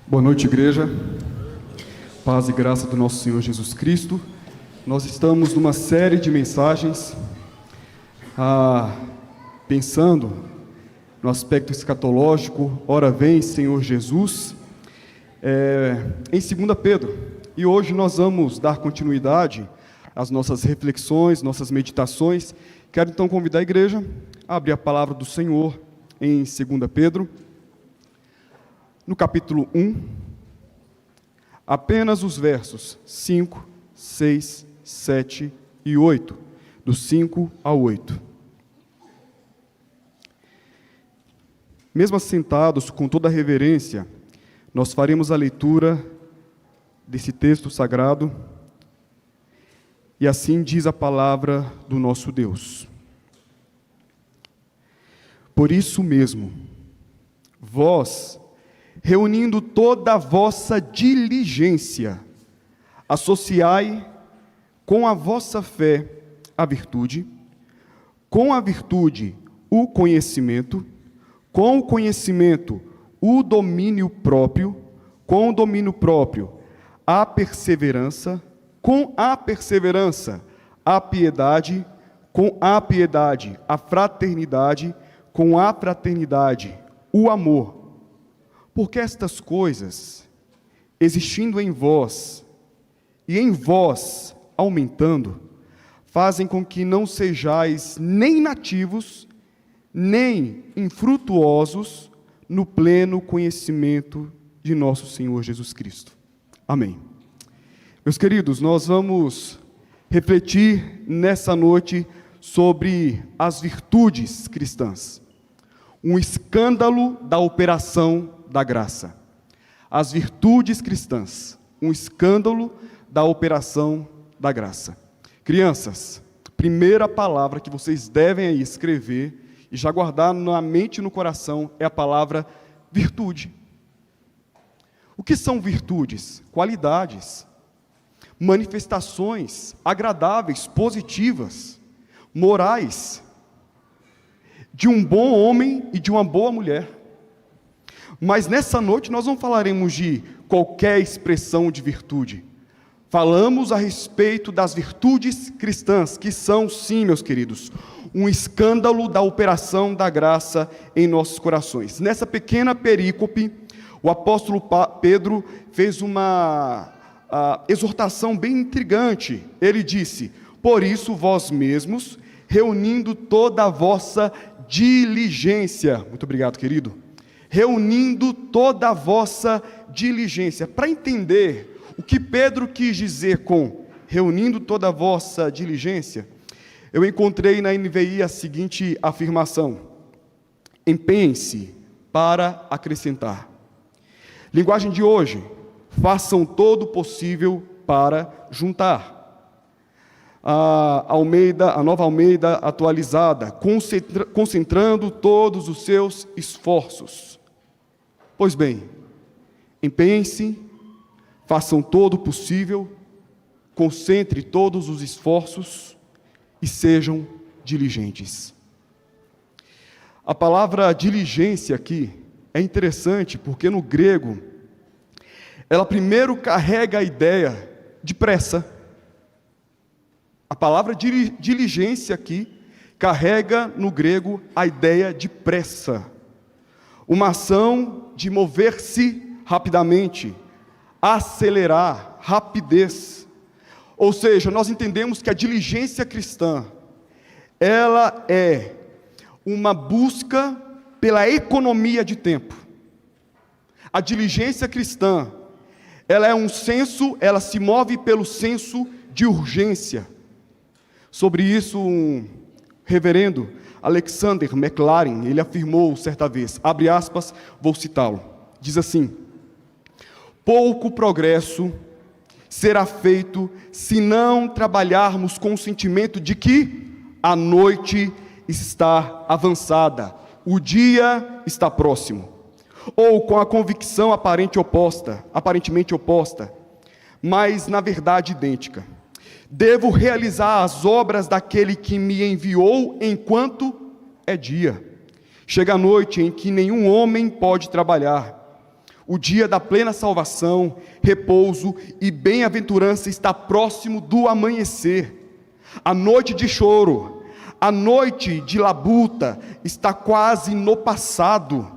Boa noite, igreja. Paz e graça do nosso Senhor Jesus Cristo. Nós estamos numa série de mensagens pensando no aspecto escatológico. Ora vem, Senhor Jesus, em 2 Pedro. E hoje nós vamos dar continuidade às nossas reflexões, nossas meditações. Quero então convidar a igreja a abrir a palavra do Senhor em 2 Pedro. No capítulo 1, apenas os versos 5, 6, 7 e 8, do 5 ao 8. Mesmo assentados com toda a reverência, nós faremos a leitura desse texto sagrado, e assim diz a palavra do nosso Deus. Por isso mesmo, vós, reunindo toda a vossa diligência, associai com a vossa fé a virtude, com a virtude o conhecimento, com o conhecimento o domínio próprio, com o domínio próprio a perseverança, com a perseverança a piedade, com a piedade a fraternidade, com a fraternidade o amor. Porque estas coisas, existindo em vós, e em vós aumentando, fazem com que não sejais nem nativos, nem infrutuosos no pleno conhecimento de nosso Senhor Jesus Cristo. Amém. Meus queridos, nós vamos refletir nessa noite sobre as virtudes cristãs. Um escândalo da operação da graça. As virtudes cristãs, um escândalo da operação da graça. Crianças, primeira palavra que vocês devem aí escrever e já guardar na mente e no coração é a palavra virtude. O que são virtudes? Qualidades, manifestações agradáveis, positivas, morais, de um bom homem e de uma boa mulher. Mas nessa noite nós não falaremos de qualquer expressão de virtude. Falamos a respeito das virtudes cristãs, que são, sim, meus queridos, um escândalo da operação da graça em nossos corações. Nessa pequena perícope, o apóstolo Pedro fez uma exortação bem intrigante. Ele disse: por isso vós mesmos, reunindo toda a vossa diligência. Muito obrigado, querido. Reunindo toda a vossa diligência. Para entender o que Pedro quis dizer com reunindo toda a vossa diligência, eu encontrei na NVI a seguinte afirmação: empenhem-se para acrescentar. Linguagem de hoje: façam todo o possível para juntar. A Nova Almeida atualizada, concentrando todos os seus esforços. Pois bem, empenhem-se, façam todo o possível, concentre todos os esforços e sejam diligentes. A palavra diligência aqui é interessante porque no grego, ela primeiro carrega a ideia de pressa. A palavra diligência aqui carrega no grego a ideia de pressa. Uma ação de mover-se rapidamente, acelerar, rapidez. Ou seja, nós entendemos que a diligência cristã, ela é uma busca pela economia de tempo. A diligência cristã, ela é um senso, ela se move pelo senso de urgência. Sobre isso, um reverendo Alexander Maclaren, ele afirmou certa vez, abre aspas, vou citá-lo, diz assim: pouco progresso será feito se não trabalharmos com o sentimento de que a noite está avançada, o dia está próximo, ou com a convicção aparentemente oposta, mas na verdade idêntica. Devo realizar as obras daquele que me enviou enquanto é dia. Chega a noite em que nenhum homem pode trabalhar. O dia da plena salvação, repouso e bem-aventurança está próximo do amanhecer. A noite de choro, a noite de labuta está quase no passado.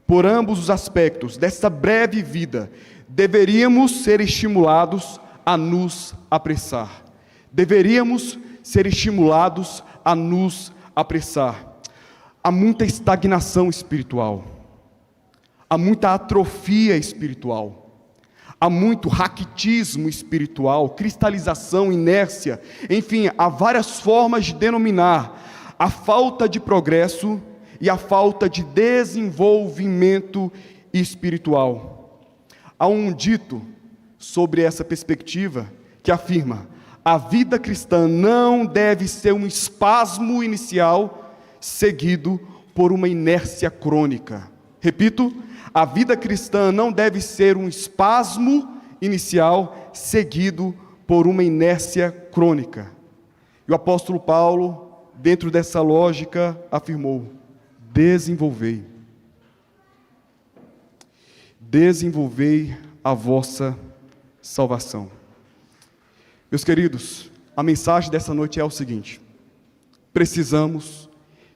Por ambos os aspectos dessa breve vida, deveríamos ser estimulados a nos apressar. Deveríamos ser estimulados a nos apressar. Há muita estagnação espiritual. Há muita atrofia espiritual. Há muito raquitismo espiritual, cristalização, inércia. Enfim, há várias formas de denominar a falta de progresso e a falta de desenvolvimento espiritual. Há um dito sobre essa perspectiva que afirma: a vida cristã não deve ser um espasmo inicial seguido por uma inércia crônica. Repito, a vida cristã não deve ser um espasmo inicial seguido por uma inércia crônica. E o apóstolo Paulo, dentro dessa lógica, afirmou: desenvolvei a vossa salvação. Meus queridos, a mensagem dessa noite é o seguinte: precisamos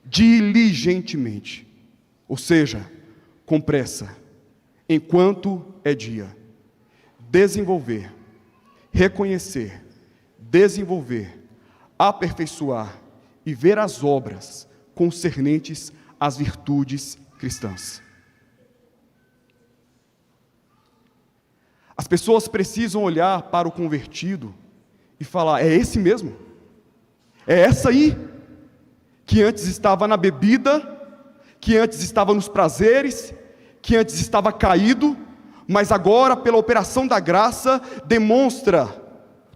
diligentemente, ou seja, com pressa, enquanto é dia, desenvolver, reconhecer, desenvolver, aperfeiçoar e ver as obras concernentes às virtudes cristãs. As pessoas precisam olhar para o convertido e falar: é esse mesmo? É essa aí? Que antes estava na bebida, que antes estava nos prazeres, que antes estava caído, mas agora, pela operação da graça, demonstra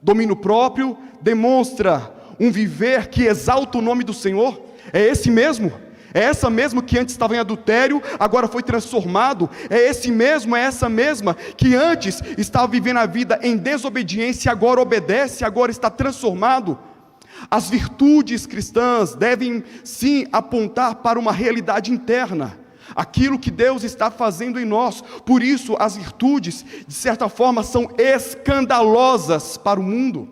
domínio próprio, demonstra um viver que exalta o nome do Senhor. É esse mesmo? É essa mesmo que antes estava em adultério, agora foi transformado? É esse mesmo, é essa mesma que antes estava vivendo a vida em desobediência, agora obedece, agora está transformado? As virtudes cristãs devem sim apontar para uma realidade interna, aquilo que Deus está fazendo em nós. Por isso as virtudes, de certa forma, são escandalosas para o mundo.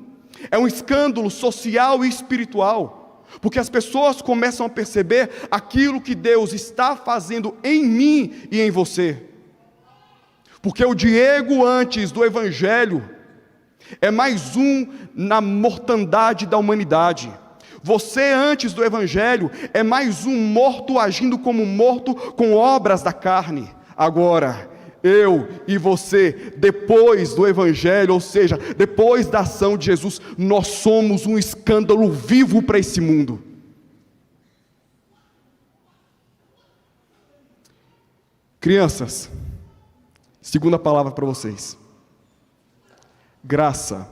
É um escândalo social e espiritual, porque as pessoas começam a perceber aquilo que Deus está fazendo em mim e em você. Porque o Diego antes do Evangelho é mais um na mortandade da humanidade. Você antes do Evangelho é mais um morto agindo como morto com obras da carne. Agora, eu e você, depois do Evangelho, ou seja, depois da ação de Jesus, nós somos um escândalo vivo para esse mundo. Crianças, segunda palavra para vocês: graça,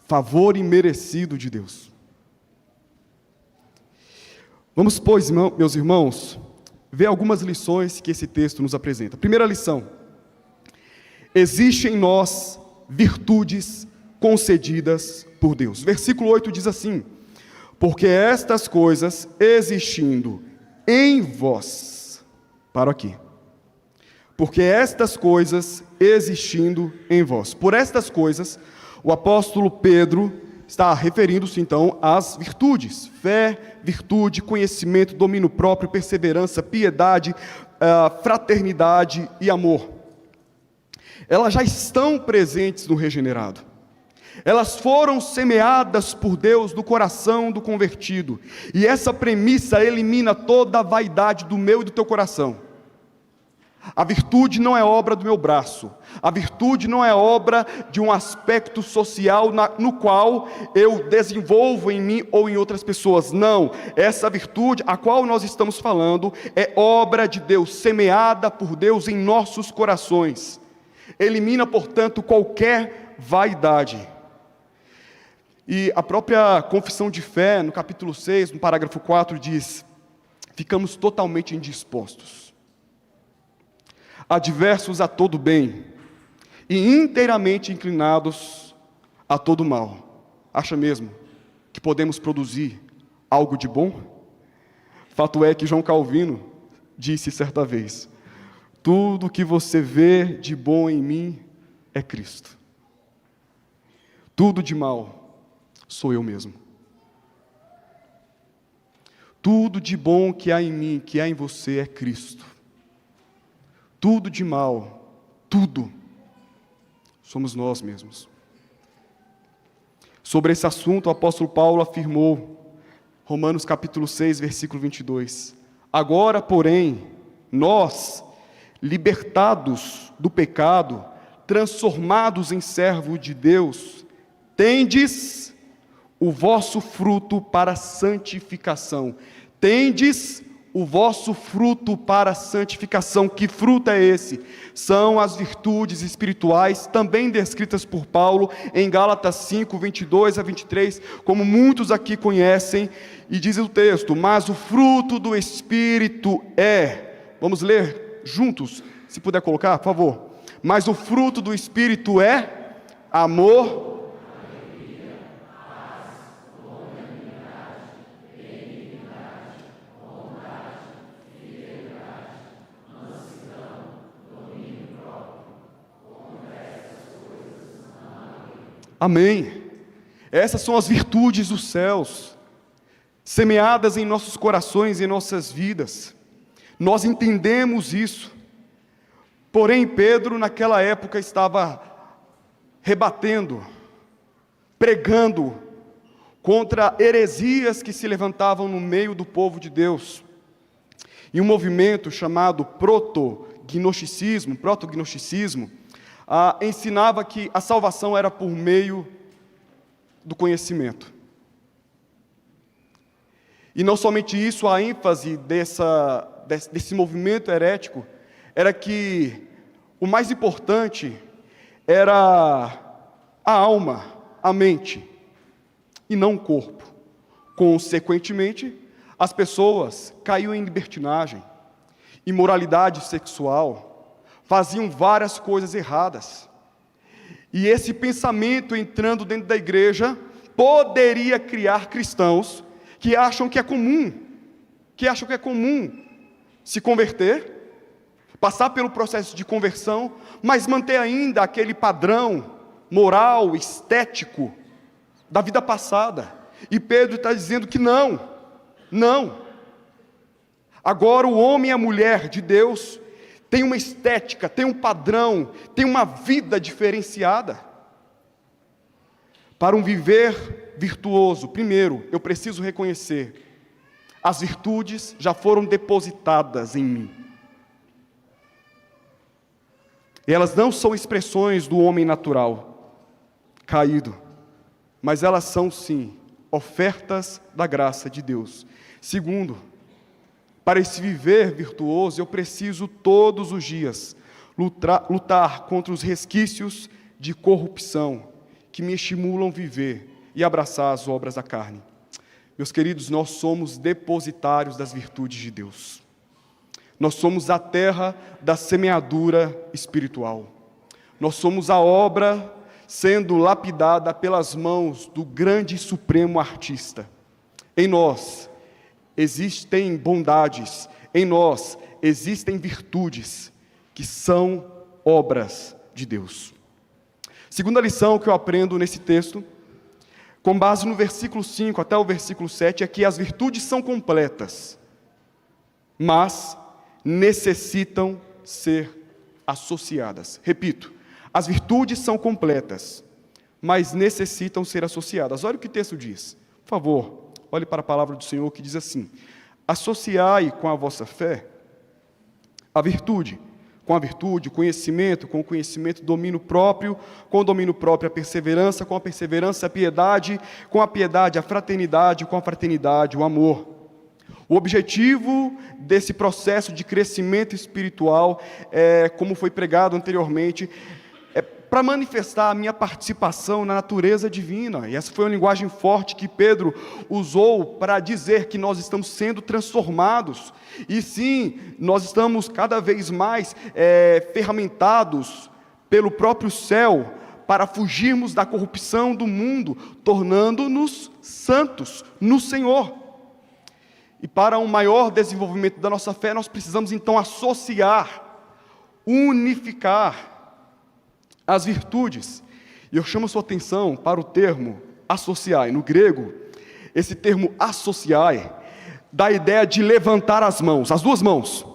favor imerecido de Deus. Vamos, pois, meus irmãos, ver algumas lições que esse texto nos apresenta. Primeira lição: existem em nós virtudes concedidas por Deus. Versículo 8 diz assim: porque estas coisas existindo em vós, paro aqui. Porque estas coisas existindo em vós. Por estas coisas, o apóstolo Pedro está referindo-se então às virtudes: fé, virtude, conhecimento, domínio próprio, perseverança, piedade, fraternidade e amor. Elas já estão presentes no regenerado. Elas foram semeadas por Deus no coração do convertido. E essa premissa elimina toda a vaidade do meu e do teu coração. A virtude não é obra do meu braço. A virtude não é obra de um aspecto social no qual eu desenvolvo em mim ou em outras pessoas. Não, essa virtude a qual nós estamos falando é obra de Deus, semeada por Deus em nossos corações. Elimina, portanto, qualquer vaidade. E a própria confissão de fé, no capítulo 6, no parágrafo 4, diz: ficamos totalmente indispostos, adversos a todo bem e inteiramente inclinados a todo mal. Acha mesmo que podemos produzir algo de bom? Fato é que João Calvino disse certa vez: tudo que você vê de bom em mim é Cristo. Tudo de mal sou eu mesmo. Tudo de bom que há em mim, que há em você, é Cristo. Tudo de mal, tudo, somos nós mesmos. Sobre esse assunto, o apóstolo Paulo afirmou, Romanos capítulo 6, versículo 22, agora, porém, nós, libertados do pecado, transformados em servos de Deus, tendes o vosso fruto para a santificação. Tendes o vosso fruto para a santificação. Que fruto é esse? São as virtudes espirituais, também descritas por Paulo em Gálatas 5, 22 a 23, como muitos aqui conhecem, e diz o texto: mas o fruto do Espírito é, vamos ler juntos, se puder colocar, por favor. Mas o fruto do Espírito é amor, amém. Essas são as virtudes dos céus, semeadas em nossos corações, em nossas vidas. Nós entendemos isso. Porém, Pedro, naquela época, estava rebatendo, pregando contra heresias que se levantavam no meio do povo de Deus. E um movimento chamado protognosticismo, ensinava que a salvação era por meio do conhecimento. E não somente isso, a ênfase desse movimento herético era que o mais importante era a alma, a mente, e não o corpo. Consequentemente, as pessoas caíam em libertinagem, imoralidade sexual, faziam várias coisas erradas. E esse pensamento entrando dentro da igreja poderia criar cristãos que acham que é comum se converter, passar pelo processo de conversão, mas manter ainda aquele padrão moral, estético da vida passada. E Pedro está dizendo que não. Agora o homem e a mulher de Deus tem uma estética, tem um padrão, tem uma vida diferenciada. Para um viver virtuoso, primeiro, eu preciso reconhecer: as virtudes já foram depositadas em mim. Elas não são expressões do homem natural, caído, mas elas são, sim, ofertas da graça de Deus. Segundo, para esse viver virtuoso, eu preciso todos os dias lutar contra os resquícios de corrupção que me estimulam a viver e abraçar as obras da carne. Meus queridos, nós somos depositários das virtudes de Deus. Nós somos a terra da semeadura espiritual. Nós somos a obra sendo lapidada pelas mãos do grande e supremo artista. Em nós existem bondades, em nós existem virtudes que são obras de Deus. Segunda lição que eu aprendo nesse texto, com base no versículo 5 até o versículo 7, é que as virtudes são completas, mas necessitam ser associadas. Repito, as virtudes são completas, mas necessitam ser associadas. Olha o que o texto diz. Por favor, olhe para a palavra do Senhor que diz assim: associai com a vossa fé a virtude, com a virtude, o conhecimento, com o conhecimento, domínio próprio, com o domínio próprio, a perseverança, com a perseverança, a piedade, com a piedade, a fraternidade, com a fraternidade, o amor. O objetivo desse processo de crescimento espiritual, como foi pregado anteriormente, é para manifestar a minha participação na natureza divina. E essa foi uma linguagem forte que Pedro usou para dizer que nós estamos sendo transformados. E sim, nós estamos cada vez mais ferramentados pelo próprio céu para fugirmos da corrupção do mundo, tornando-nos santos no Senhor. E para um maior desenvolvimento da nossa fé, nós precisamos então associar, unificar as virtudes. E eu chamo a sua atenção para o termo associai. No grego, esse termo associai dá a ideia de levantar as mãos, as duas mãos.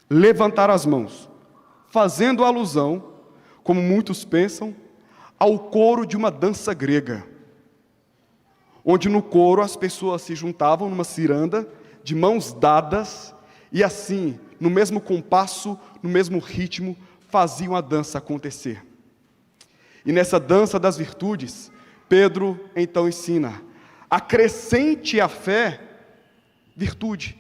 Levantar as mãos, fazendo alusão, como muitos pensam, ao coro de uma dança grega, onde no coro as pessoas se juntavam numa ciranda, de mãos dadas, e assim, no mesmo compasso, no mesmo ritmo, faziam a dança acontecer. E nessa dança das virtudes, Pedro então ensina: acrescente à fé virtude.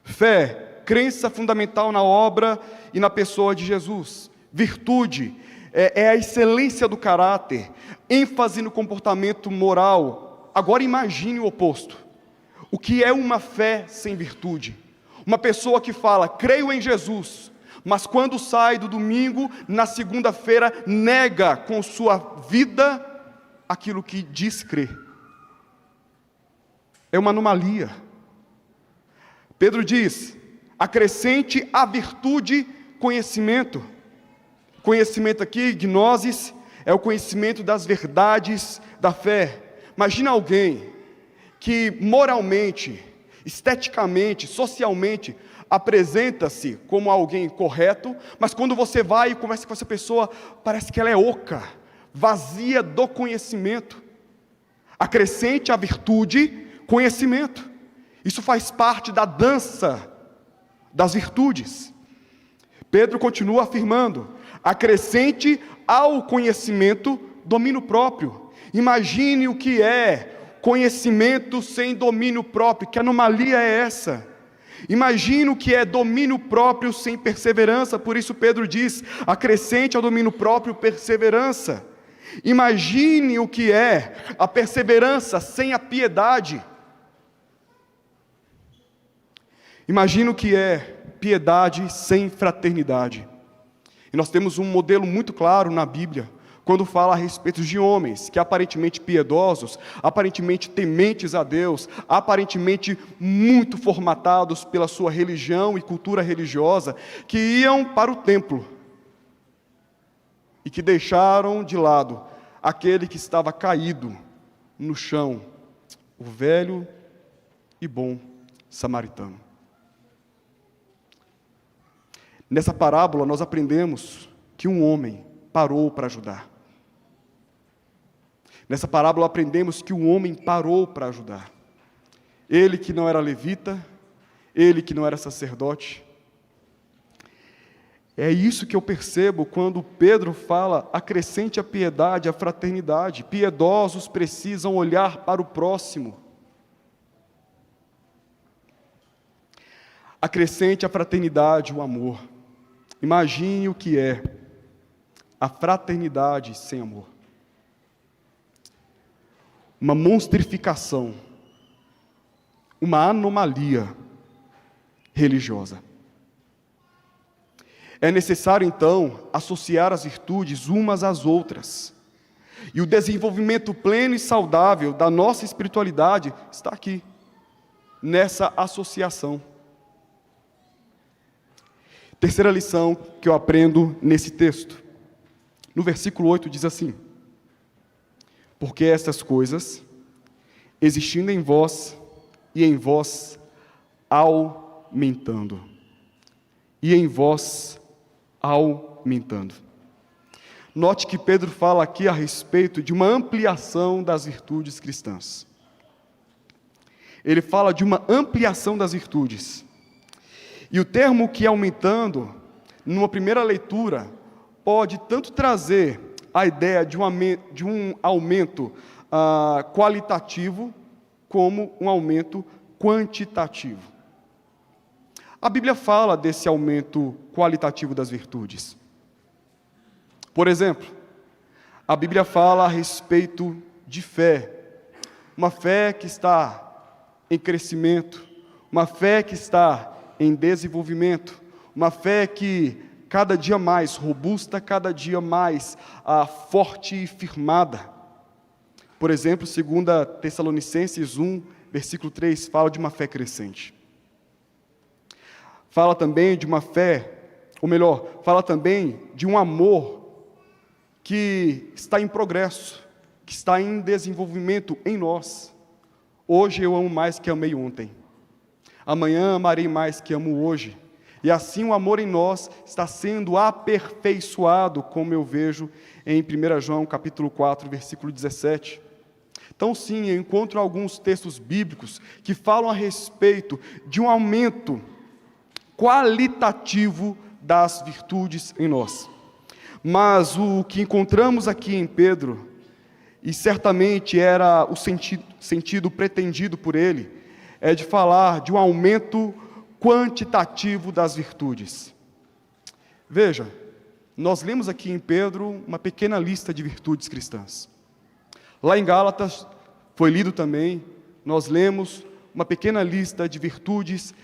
Fé, crença fundamental na obra e na pessoa de Jesus. Virtude é a excelência do caráter, ênfase no comportamento moral. Agora imagine o oposto. O que é uma fé sem virtude? Uma pessoa que fala, creio em Jesus, mas quando sai do domingo, na segunda-feira, nega com sua vida aquilo que diz crer. É uma anomalia. Pedro diz, acrescente à virtude conhecimento. Conhecimento aqui, gnosis, é o conhecimento das verdades da fé. Imagina alguém que moralmente, esteticamente, socialmente, apresenta-se como alguém correto, mas quando você vai e conversa com essa pessoa, parece que ela é oca, vazia do conhecimento. Acrescente à virtude conhecimento. Isso faz parte da dança das virtudes. Pedro continua afirmando, acrescente ao conhecimento domínio próprio. Imagine o que é conhecimento sem domínio próprio, que anomalia é essa? Imagine o que é domínio próprio sem perseverança, por isso Pedro diz, acrescente ao domínio próprio perseverança. Imagine o que é a perseverança sem a piedade. Imagine o que é piedade sem fraternidade. E nós temos um modelo muito claro na Bíblia, quando fala a respeito de homens que aparentemente piedosos, aparentemente tementes a Deus, aparentemente muito formatados pela sua religião e cultura religiosa, que iam para o templo e que deixaram de lado aquele que estava caído no chão, o velho e bom samaritano. Nessa parábola nós aprendemos que um homem parou para ajudar. Nessa parábola aprendemos que um homem parou para ajudar. Ele que não era levita, ele que não era sacerdote. É isso que eu percebo quando Pedro fala, acrescente a piedade, a fraternidade. Piedosos precisam olhar para o próximo. Acrescente a fraternidade, o amor. Imagine o que é a fraternidade sem amor. Uma monstrificação, uma anomalia religiosa. É necessário, então, associar as virtudes umas às outras. E o desenvolvimento pleno e saudável da nossa espiritualidade está aqui, nessa associação. Terceira lição que eu aprendo nesse texto. No versículo 8 diz assim, porque estas coisas, existindo em vós e em vós aumentando. E em vós aumentando. Note que Pedro fala aqui a respeito de uma ampliação das virtudes cristãs. Ele fala de uma ampliação das virtudes. E o termo que aumentando, numa primeira leitura, pode tanto trazer a ideia de um aumento qualitativo, como um aumento quantitativo. A Bíblia fala desse aumento qualitativo das virtudes. Por exemplo, a Bíblia fala a respeito de fé, uma fé que está em crescimento, uma fé que está em desenvolvimento, uma fé que cada dia mais robusta, cada dia mais forte e firmada. Por exemplo, 2 Tessalonicenses 1, versículo 3, fala de uma fé crescente. Fala também de uma fé, ou melhor, fala também de um amor que está em progresso, que está em desenvolvimento em nós. Hoje eu amo mais que amei ontem. Amanhã amarei mais que amo hoje. E assim o amor em nós está sendo aperfeiçoado, como eu vejo em 1 João capítulo 4, versículo 17. Então sim, eu encontro alguns textos bíblicos que falam a respeito de um aumento qualitativo das virtudes em nós. Mas o que encontramos aqui em Pedro, e certamente era o sentido pretendido por ele, é de falar de um aumento quantitativo das virtudes. Veja, nós lemos aqui em Pedro uma pequena lista de virtudes cristãs. Lá em Gálatas, foi lido também, nós lemos uma pequena lista de virtudes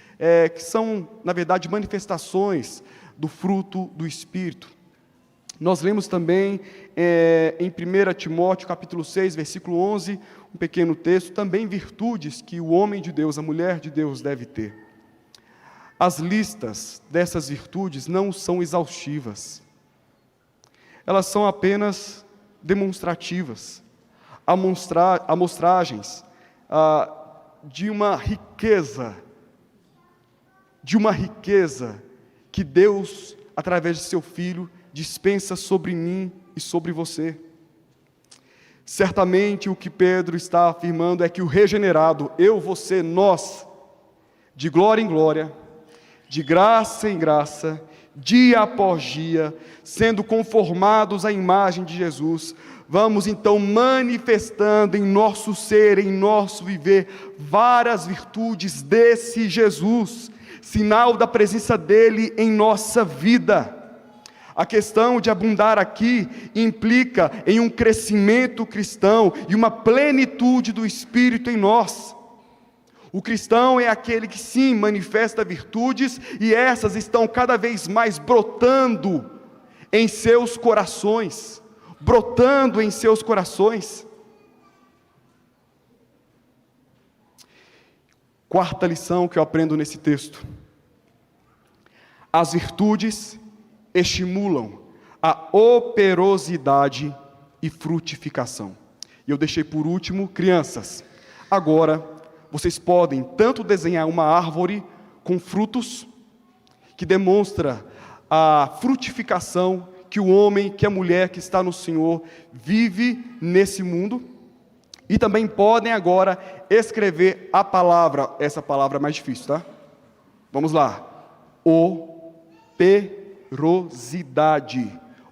que são, na verdade, manifestações do fruto do Espírito. Nós lemos também em 1 Timóteo, capítulo 6, versículo 11, um pequeno texto, também virtudes que o homem de Deus, a mulher de Deus deve ter. As listas dessas virtudes não são exaustivas. Elas são apenas demonstrativas, amostragens de uma riqueza que Deus, através de seu Filho, dispensa sobre mim e sobre você. Certamente o que Pedro está afirmando é que o regenerado, eu, você, nós, de glória em glória, de graça em graça, dia após dia, sendo conformados à imagem de Jesus, vamos então manifestando em nosso ser, em nosso viver, várias virtudes desse Jesus, sinal da presença dele em nossa vida. A questão de abundar aqui implica em um crescimento cristão e uma plenitude do Espírito em nós. O cristão é aquele que sim manifesta virtudes e essas estão cada vez mais brotando em seus corações. Quarta lição que eu aprendo nesse texto: as virtudes estimulam a operosidade e frutificação. E eu deixei por último, crianças. Agora, vocês podem tanto desenhar uma árvore com frutos, que demonstra a frutificação que o homem, que a mulher que está no Senhor vive nesse mundo, e também podem agora escrever a palavra, essa palavra é mais difícil, tá? Vamos lá.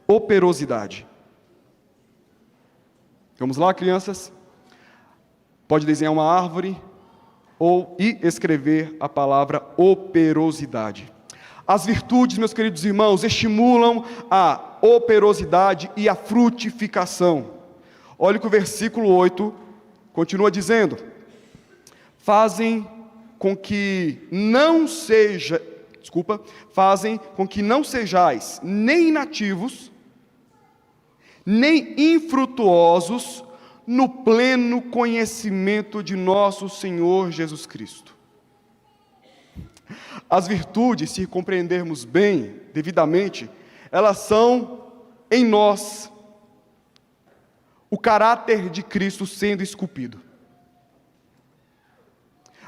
Operosidade. Vamos lá, crianças? Pode desenhar uma árvore e escrever a palavra operosidade. As virtudes, meus queridos irmãos, estimulam a operosidade e a frutificação. Olha que o versículo 8 continua dizendo: fazem com que não sejais nem inativos, nem infrutuosos no pleno conhecimento de nosso Senhor Jesus Cristo. As virtudes, se compreendermos bem, devidamente, elas são em nós o caráter de Cristo sendo esculpido.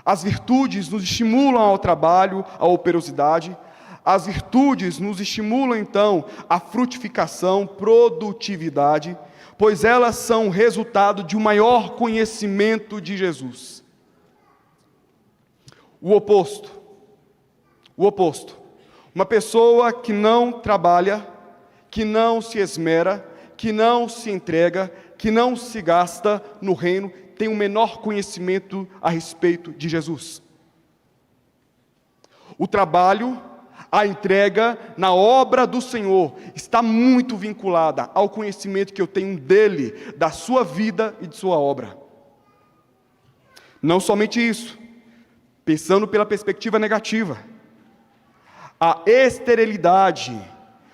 As virtudes nos estimulam ao trabalho, à operosidade. As virtudes nos estimulam, então, à frutificação, produtividade, pois elas são resultado de um maior conhecimento de Jesus. O oposto. Uma pessoa que não trabalha, que não se esmera, que não se entrega, que não se gasta no reino, tem um menor conhecimento a respeito de Jesus. O trabalho, a entrega na obra do Senhor está muito vinculada ao conhecimento que eu tenho dele, da sua vida e de sua obra. Não somente isso, pensando pela perspectiva negativa, a esterilidade,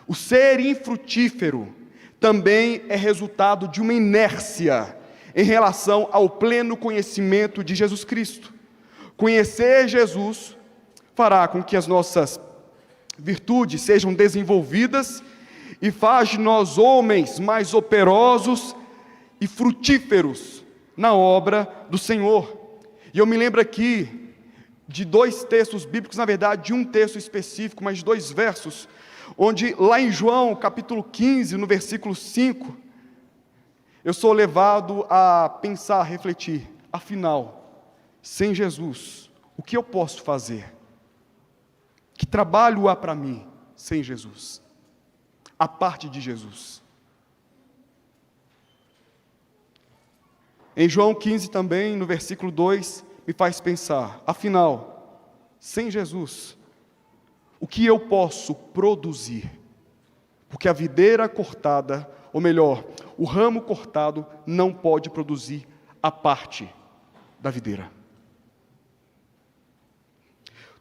o ser infrutífero, também é resultado de uma inércia em relação ao pleno conhecimento de Jesus Cristo. Conhecer Jesus fará com que as nossas virtudes sejam desenvolvidas e faz de nós homens mais operosos e frutíferos na obra do Senhor. E eu me lembro aqui de 2 textos bíblicos, na verdade de um texto específico, mas de 2 versos, onde lá em João capítulo 15, no versículo 5, eu sou levado a pensar, a refletir, afinal, sem Jesus, o que eu posso fazer? Que trabalho há para mim sem Jesus? A parte de Jesus. Em João 15 também, no versículo 2, me faz pensar, afinal, sem Jesus, o que eu posso produzir? Porque a videira cortada, ou melhor, o ramo cortado não pode produzir a parte da videira.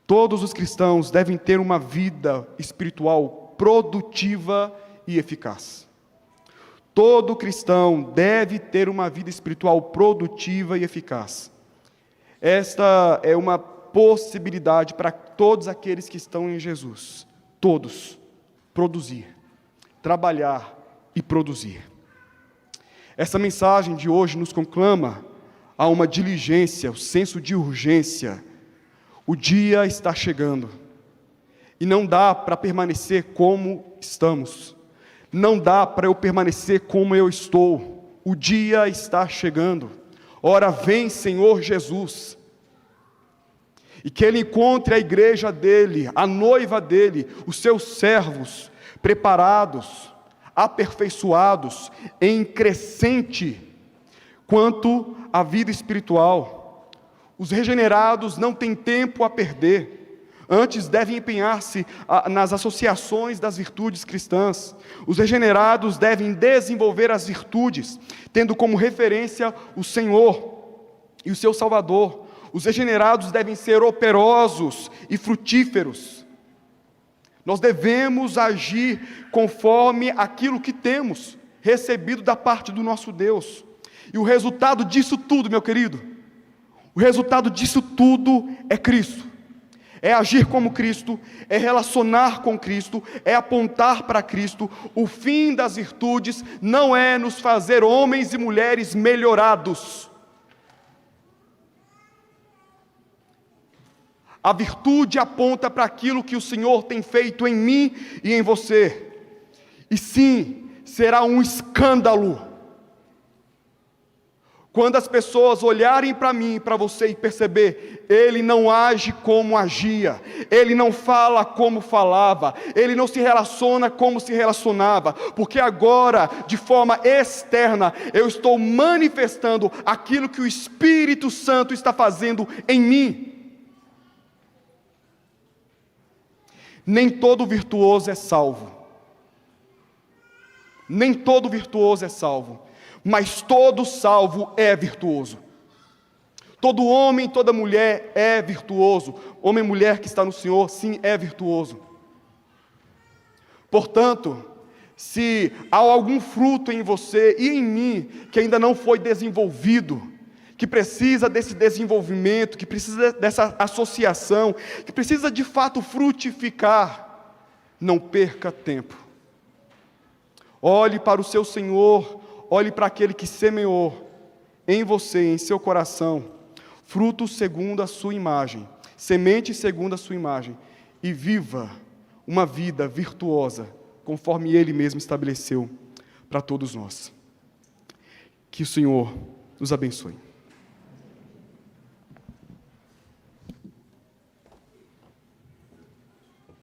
Todos os cristãos devem ter uma vida espiritual produtiva e eficaz. Todo cristão deve ter uma vida espiritual produtiva e eficaz. Esta é uma possibilidade para todos aqueles que estão em Jesus. Todos. Produzir. Trabalhar e produzir. Essa mensagem de hoje nos conclama a uma diligência, o senso de urgência. O dia está chegando. E não dá para permanecer como estamos. Não dá para eu permanecer como eu estou. O dia está chegando. Ora vem, Senhor Jesus. E que Ele encontre a igreja dEle, a noiva dEle, os seus servos, preparados, aperfeiçoados, em crescente, quanto à vida espiritual. Os regenerados não têm tempo a perder. Antes devem empenhar-se nas associações das virtudes cristãs. Os regenerados devem desenvolver as virtudes, tendo como referência o Senhor e o seu Salvador. Os regenerados devem ser operosos e frutíferos. Nós devemos agir conforme aquilo que temos recebido da parte do nosso Deus. E o resultado disso tudo, meu querido, o resultado disso tudo é Cristo. É agir como Cristo, é relacionar com Cristo, é apontar para Cristo. O fim das virtudes não é nos fazer homens e mulheres melhorados. A virtude aponta para aquilo que o Senhor tem feito em mim e em você. E sim, será um escândalo quando as pessoas olharem para mim e para você e perceber, ele não age como agia, ele não fala como falava, ele não se relaciona como se relacionava, porque agora, de forma externa, eu estou manifestando aquilo que o Espírito Santo está fazendo em mim. Nem todo virtuoso é salvo. Nem todo virtuoso é salvo. Mas todo salvo é virtuoso. Todo homem, toda mulher é virtuoso. Homem e mulher que está no Senhor, sim, é virtuoso. Portanto, se há algum fruto em você e em mim que ainda não foi desenvolvido, que precisa desse desenvolvimento, que precisa dessa associação, que precisa de fato frutificar, não perca tempo. Olhe para o seu Senhor, olhe para aquele que semeou em você, em seu coração, frutos segundo a sua imagem, semente segundo a sua imagem, e viva uma vida virtuosa, conforme Ele mesmo estabeleceu para todos nós. Que o Senhor nos abençoe.